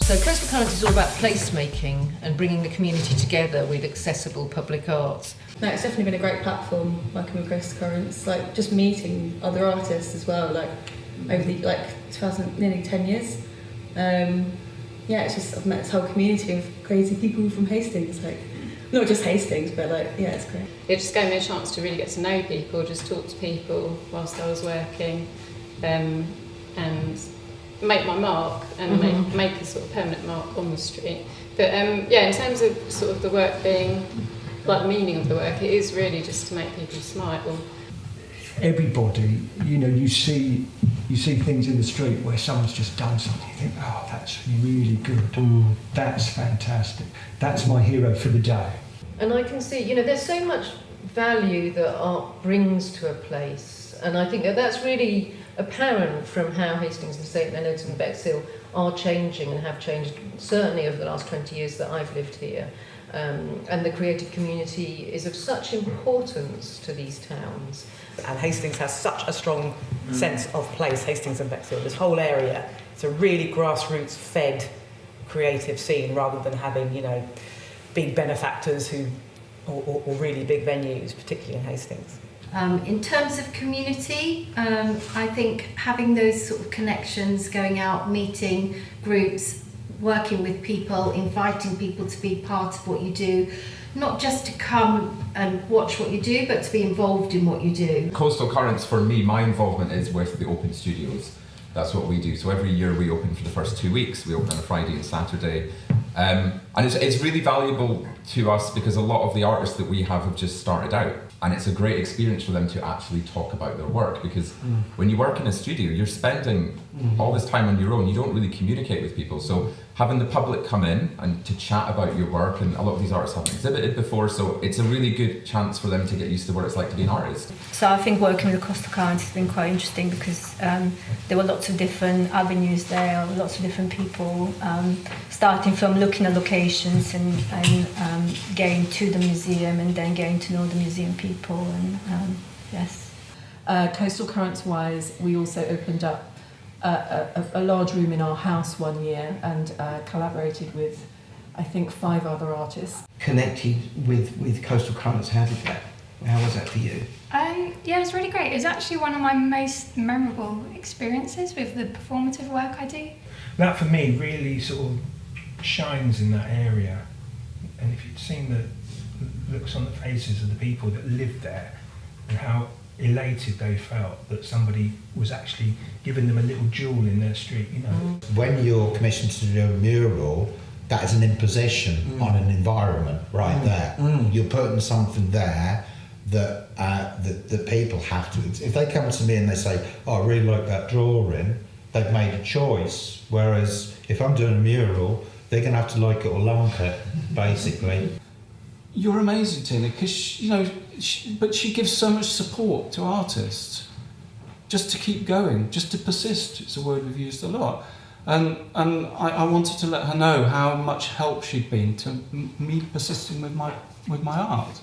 So Coastal Currents is all about placemaking and bringing the community together with accessible public art. No, it's definitely been a great platform working with Coastal Currents, like just meeting other artists as well, like over the nearly 10 years. Yeah, it's just I've met this whole community of crazy people from Hastings, like not just Hastings, but like yeah, it's great. It just gave me a chance to really get to know people, just talk to people whilst I was working, and make my mark and make a sort of permanent mark on the street. But yeah, in terms of sort of the work being, like the meaning of the work, it is really just to make people smile. Everybody, you see things in the street where someone's just done something, you think, oh, that's really good, that's fantastic, that's my hero for the day. And I can see, there's so much value that art brings to a place, and I think that's really apparent from how Hastings and St Leonard's and Bexhill are changing and have changed, certainly over the last 20 years that I've lived here. And the creative community is of such importance to these towns. And Hastings has such a strong sense of place, Hastings and Bexhill, this whole area. It's a really grassroots fed creative scene rather than having, big benefactors or really big venues, particularly in Hastings. In terms of community, I think having those sort of connections, going out, meeting groups, working with people, inviting people to be part of what you do, not just to come and watch what you do, but to be involved in what you do. Coastal Currents, for me, my involvement is with the open studios. That's what we do. So every year we open for the first 2 weeks. We open on a Friday and Saturday. And it's really valuable to us because a lot of the artists that we have just started out. And it's a great experience for them to actually talk about their work, because when you work in a studio, you're spending all this time on your own. You don't really communicate with people. So having the public come in and to chat about your work, and a lot of these artists haven't exhibited before, so it's a really good chance for them to get used to what it's like to be an artist. So I think working with Coastal Currents has been quite interesting because there were lots of different avenues there, lots of different people, starting from looking at locations and getting to the museum and then getting to know the museum people, and yes. Coastal Currents wise, we also opened up a large room in our house one year and collaborated with, I think, 5 other artists. Connected with Coastal Currents, how was that for you? Yeah, it was really great. It was actually one of my most memorable experiences with the performative work I do. That for me really sort of shines in that area, and if you'd seen the looks on the faces of the people that lived there and how elated they felt that somebody was actually giving them a little jewel in their street, When you're commissioned to do a mural, that is an imposition on an environment there. You're putting something there that that people have to. If they come to me and they say, "Oh, I really like that drawing," they've made a choice. Whereas if I'm doing a mural, they're going to have to like it or lump it, basically. You're amazing, Tina, because but she gives so much support to artists, just to keep going, just to persist. It's a word we've used a lot, and I wanted to let her know how much help she'd been to me persisting with my art.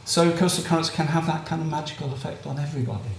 So Coastal Currents can have that kind of magical effect on everybody.